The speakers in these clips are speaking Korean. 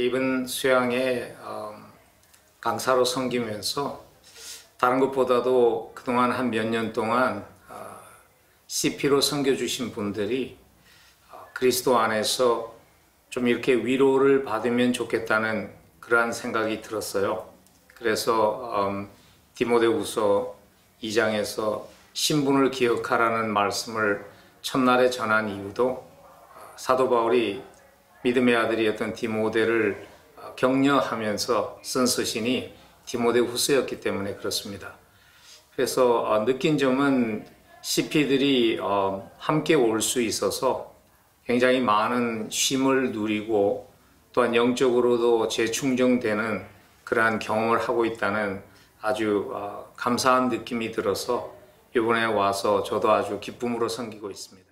이번 수양에 강사로 섬기면서 다른 것보다도 그동안 한 몇 년 동안 CP로 섬겨주신 분들이 그리스도 안에서 좀 이렇게 위로를 받으면 좋겠다는 그러한 생각이 들었어요. 그래서 디모데후서 2장에서 신분을 기억하라는 말씀을 첫날에 전한 이유도 사도 바울이 믿음의 아들이었던 디모데를 격려하면서 쓴 서신이 디모데후서였기 때문에 그렇습니다. 그래서 느낀 점은 CP들이 함께 올 수 있어서 굉장히 많은 쉼을 누리고 또한 영적으로도 재충전되는 그러한 경험을 하고 있다는 아주 감사한 느낌이 들어서 이번에 와서 저도 아주 기쁨으로 섬기고 있습니다.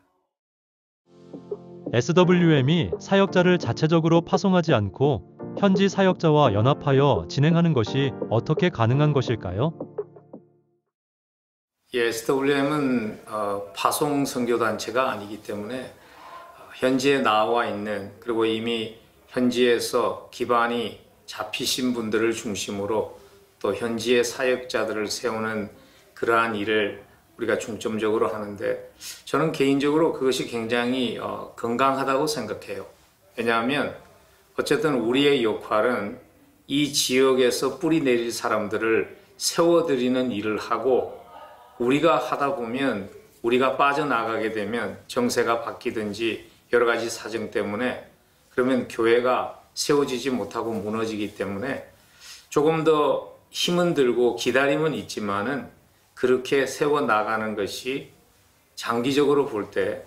SWM이 사역자를 자체적으로 파송하지 않고 현지 사역자와 연합하여 진행하는 것이 어떻게 가능한 것일까요? SWM은 파송 선교단체가 아니기 때문에 현지에 나와 있는 그리고 이미 현지에서 기반이 잡히신 분들을 중심으로 또 현지의 사역자들을 세우는 그러한 일을 우리가 중점적으로 하는데 저는 개인적으로 그것이 굉장히 건강하다고 생각해요. 왜냐하면 어쨌든 우리의 역할은 이 지역에서 뿌리 내릴 사람들을 세워드리는 일을 하고 우리가 하다 보면 우리가 빠져나가게 되면 정세가 바뀌든지 여러 가지 사정 때문에 그러면 교회가 세워지지 못하고 무너지기 때문에 조금 더 힘은 들고 기다림은 있지만은 그렇게 세워나가는 것이 장기적으로 볼 때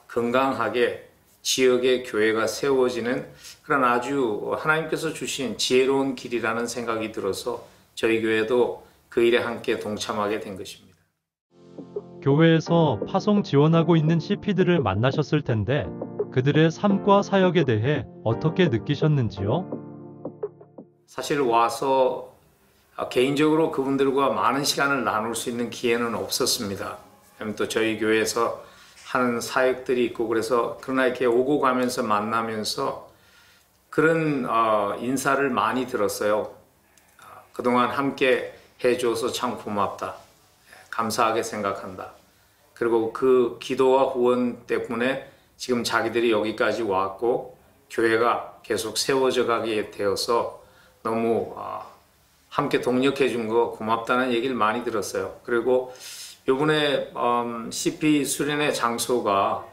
건강하게 지역의 교회가 세워지는 그런 아주 하나님께서 주신 지혜로운 길이라는 생각이 들어서 저희 교회도 그 일에 함께 동참하게 된 것입니다. 교회에서 파송 지원하고 있는 CP들을 만나셨을 텐데 그들의 삶과 사역에 대해 어떻게 느끼셨는지요? 사실 와서 개인적으로 그분들과 많은 시간을 나눌 수 있는 기회는 없었습니다. 또 저희 교회에서 하는 사역들이 있고 그래서 그러나 이렇게 오고 가면서 만나면서 그런 인사를 많이 들었어요. 그동안 함께 해줘서 참 고맙다. 감사하게 생각한다. 그리고 그 기도와 후원 때문에 지금 자기들이 여기까지 왔고 교회가 계속 세워져 가게 되어서 너무 함께 동력해 준 거 고맙다는 얘기를 많이 들었어요. 그리고 이번에 CP 수련회 장소가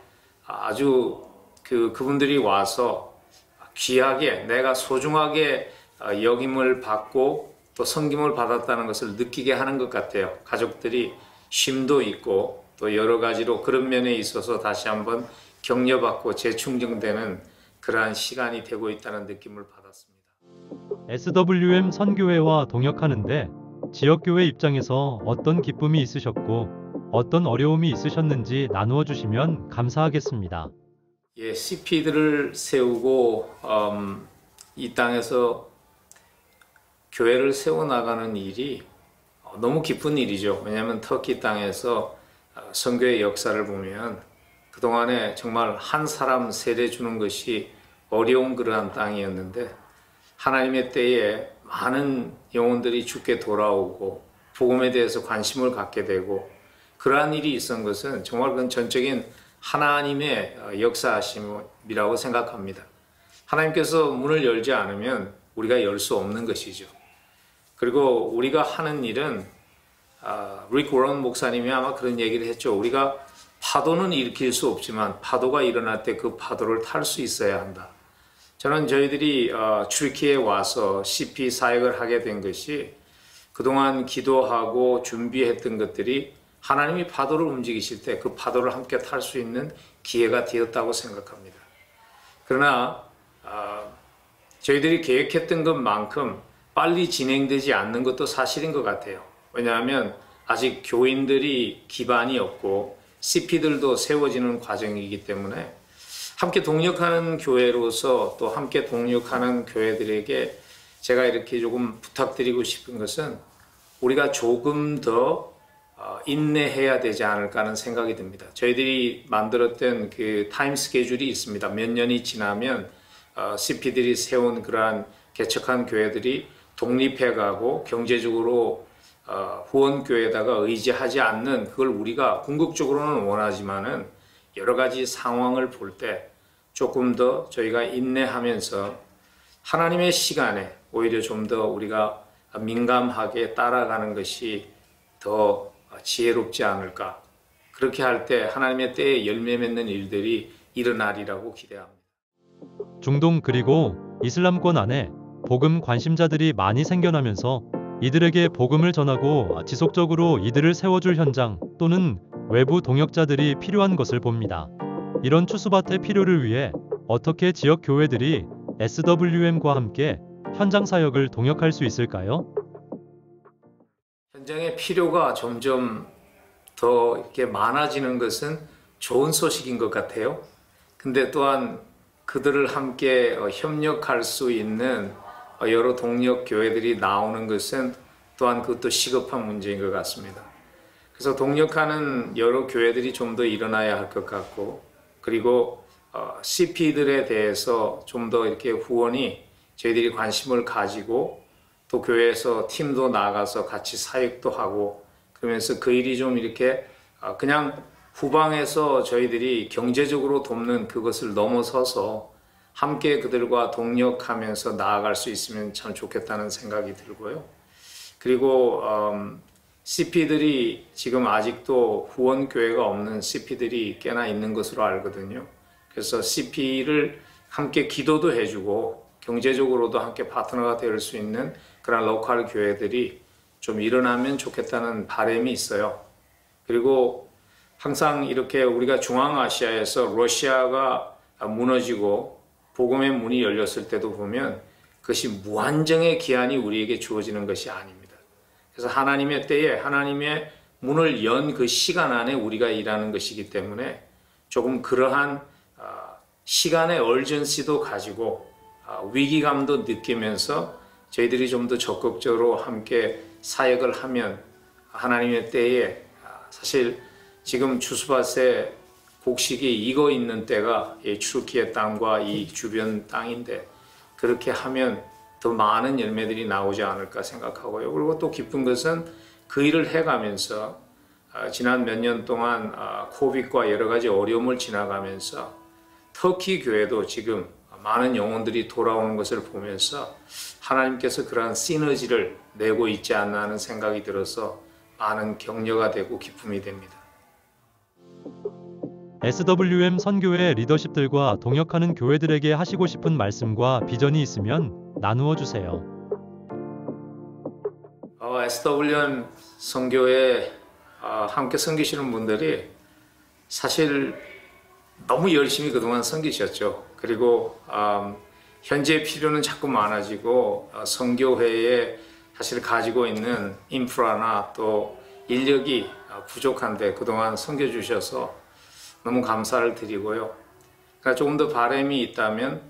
아주 그분들이 와서 귀하게 내가 소중하게 여김을 받고 또 섬김을 받았다는 것을 느끼게 하는 것 같아요. 가족들이 쉼도 있고 또 여러 가지로 그런 면에 있어서 다시 한번 격려받고 재충전되는 그러한 시간이 되고 있다는 느낌을 받았습니다. SWM 선교회와 동역하는데 지역교회 입장에서 어떤 기쁨이 있으셨고 어떤 어려움이 있으셨는지 나누어 주시면 감사하겠습니다. CP들을 세우고 이 땅에서 교회를 세워나가는 일이 너무 기쁜 일이죠. 왜냐하면 터키 땅에서 선교의 역사를 보면 그동안에 정말 한 사람 세례 주는 것이 어려운 그러한 땅이었는데 하나님의 때에 많은 영혼들이 주께 돌아오고 복음에 대해서 관심을 갖게 되고 그러한 일이 있었던 것은 정말 그건 전적인 하나님의 역사하심이라고 생각합니다. 하나님께서 문을 열지 않으면 우리가 열 수 없는 것이죠. 그리고 우리가 하는 일은 릭 워런 목사님이 아마 그런 얘기를 했죠. 우리가 파도는 일으킬 수 없지만 파도가 일어날 때 그 파도를 탈 수 있어야 한다. 저는 저희들이 튀르키예에 와서 CP 사역을 하게 된 것이 그동안 기도하고 준비했던 것들이 하나님이 파도를 움직이실 때 그 파도를 함께 탈 수 있는 기회가 되었다고 생각합니다. 그러나 저희들이 계획했던 것만큼 빨리 진행되지 않는 것도 사실인 것 같아요. 왜냐하면 아직 교인들이 기반이 없고 CP들도 세워지는 과정이기 때문에 함께 동력하는 교회로서 또 함께 동력하는 교회들에게 제가 이렇게 조금 부탁드리고 싶은 것은 우리가 조금 더 인내해야 되지 않을까 하는 생각이 듭니다. 저희들이 만들었던 그 타임 스케줄이 있습니다. 몇 년이 지나면 CP들이 세운 그러한 개척한 교회들이 독립해가고 경제적으로 후원교회에다가 의지하지 않는 그걸 우리가 궁극적으로는 원하지만은 여러 가지 상황을 볼 때 조금 더 저희가 인내하면서 하나님의 시간에 오히려 좀 더 우리가 민감하게 따라가는 것이 더 지혜롭지 않을까. 그렇게 할 때 하나님의 때에 열매 맺는 일들이 일어나리라고 기대합니다. 중동 그리고 이슬람권 안에 복음 관심자들이 많이 생겨나면서 이들에게 복음을 전하고 지속적으로 이들을 세워줄 현장 또는 외부 동역자들이 필요한 것을 봅니다. 이런 추수밭의 필요를 위해 어떻게 지역 교회들이 SWM과 함께 현장 사역을 동역할 수 있을까요? 현장의 필요가 점점 더 이렇게 많아지는 것은 좋은 소식인 것 같아요. 근데 또한 그들을 함께 협력할 수 있는 여러 동력 교회들이 나오는 것은 또한 그것도 시급한 문제인 것 같습니다. 그래서 동력하는 여러 교회들이 좀 더 일어나야 할 것 같고, 그리고 CP들에 대해서 좀 더 이렇게 후원이 저희들이 관심을 가지고 또 교회에서 팀도 나가서 같이 사역도 하고 그러면서 그 일이 좀 이렇게 그냥 후방에서 저희들이 경제적으로 돕는 그것을 넘어서서 함께 그들과 동력하면서 나아갈 수 있으면 참 좋겠다는 생각이 들고요. 그리고 CP들이 지금 아직도 후원교회가 없는 CP들이 꽤나 있는 것으로 알거든요. 그래서 CP를 함께 기도도 해주고 경제적으로도 함께 파트너가 될 수 있는 그런 로컬 교회들이 좀 일어나면 좋겠다는 바람이 있어요. 그리고 항상 이렇게 우리가 중앙아시아에서 러시아가 무너지고 복음의 문이 열렸을 때도 보면 그것이 무한정의 기한이 우리에게 주어지는 것이 아닙니다. 그래서 하나님의 때에 하나님의 문을 연 그 시간 안에 우리가 일하는 것이기 때문에 조금 그러한 시간의 얼전시도 가지고 위기감도 느끼면서 저희들이 좀 더 적극적으로 함께 사역을 하면 하나님의 때에 사실 지금 추수밭에 곡식이 익어 있는 때가 이 튀르키예 땅과 이 주변 땅인데 그렇게 하면 더 많은 열매들이 나오지 않을까 생각하고요. 그리고 또 기쁜 것은 그 일을 해가면서 지난 몇 년 동안 코비드과 여러 가지 어려움을 지나가면서 터키 교회도 지금 많은 영혼들이 돌아오는 것을 보면서 하나님께서 그러한 시너지를 내고 있지 않나 하는 생각이 들어서 많은 격려가 되고 기쁨이 됩니다. SWM 선교회 리더십들과 동역하는 교회들에게 하시고 싶은 말씀과 비전이 있으면 나누어 주세요. SWM 선교회 함께 섬기시는 분들이 사실 너무 열심히 그동안 섬기셨죠. 그리고 현재 필요는 자꾸 많아지고 선교회에 사실 가지고 있는 인프라나 또 인력이 부족한데 그동안 섬겨주셔서 너무 감사를 드리고요. 그러니까 조금 더 바람이 있다면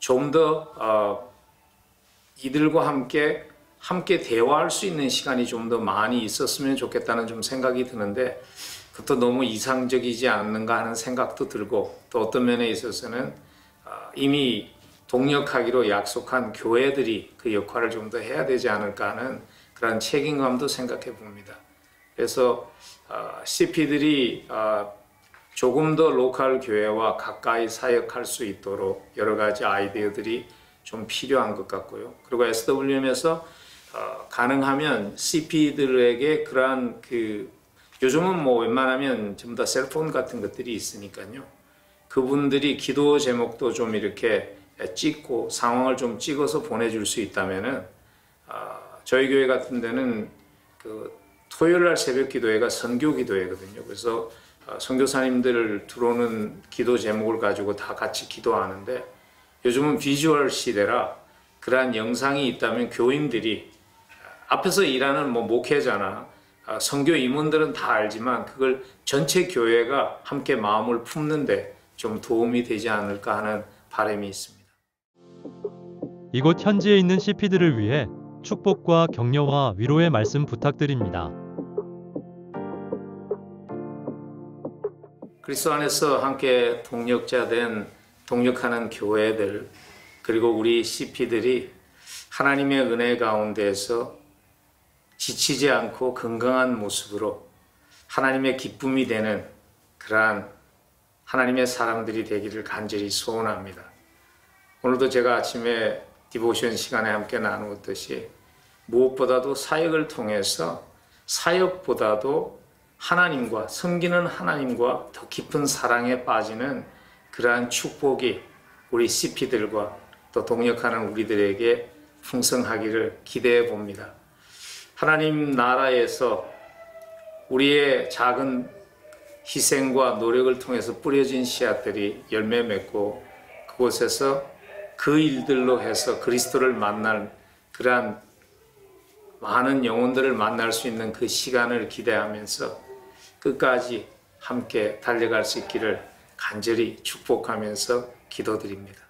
좀 더 이들과 함께 대화할 수 있는 시간이 좀 더 많이 있었으면 좋겠다는 좀 생각이 드는데 그것도 너무 이상적이지 않는가 하는 생각도 들고 또 어떤 면에 있어서는 이미 동력하기로 약속한 교회들이 그 역할을 좀 더 해야 되지 않을까 하는 그런 책임감도 생각해 봅니다. 그래서 CP들이 조금 더 로컬 교회와 가까이 사역할 수 있도록 여러 가지 아이디어들이 좀 필요한 것 같고요. 그리고 SWM에서 가능하면 CP들에게 그러한 요즘은 뭐 웬만하면 전부 다 셀폰 같은 것들이 있으니까요. 그분들이 기도 제목도 좀 이렇게 찍고 상황을 좀 찍어서 보내줄 수 있다면은 저희 교회 같은 데는 토요일 날 새벽 기도회가 선교 기도회거든요. 그래서 선교사님들 들어오는 기도 제목을 가지고 다 같이 기도하는데 요즘은 비주얼 시대라 그러한 영상이 있다면 교인들이 앞에서 일하는 목회자나 선교 임원들은 다 알지만 그걸 전체 교회가 함께 마음을 품는데 좀 도움이 되지 않을까 하는 바람이 있습니다. 이곳 현지에 있는 CP들을 위해 축복과 격려와 위로의 말씀 부탁드립니다. 그리스도 안에서 함께 동역자 된 동역하는 교회들 그리고 우리 CP들이 하나님의 은혜 가운데에서 지치지 않고 건강한 모습으로 하나님의 기쁨이 되는 그러한 하나님의 사람들이 되기를 간절히 소원합니다. 오늘도 제가 아침에 디보션 시간에 함께 나누었듯이 무엇보다도 사역을 통해서 사역보다도 하나님과 섬기는 하나님과 더 깊은 사랑에 빠지는 그러한 축복이 우리 CP들과 또 동역하는 우리들에게 풍성하기를 기대해 봅니다. 하나님 나라에서 우리의 작은 희생과 노력을 통해서 뿌려진 씨앗들이 열매 맺고 그곳에서 그 일들로 해서 그리스도를 만날 그러한 많은 영혼들을 만날 수 있는 그 시간을 기대하면서 끝까지 함께 달려갈 수 있기를 간절히 축복하면서 기도드립니다.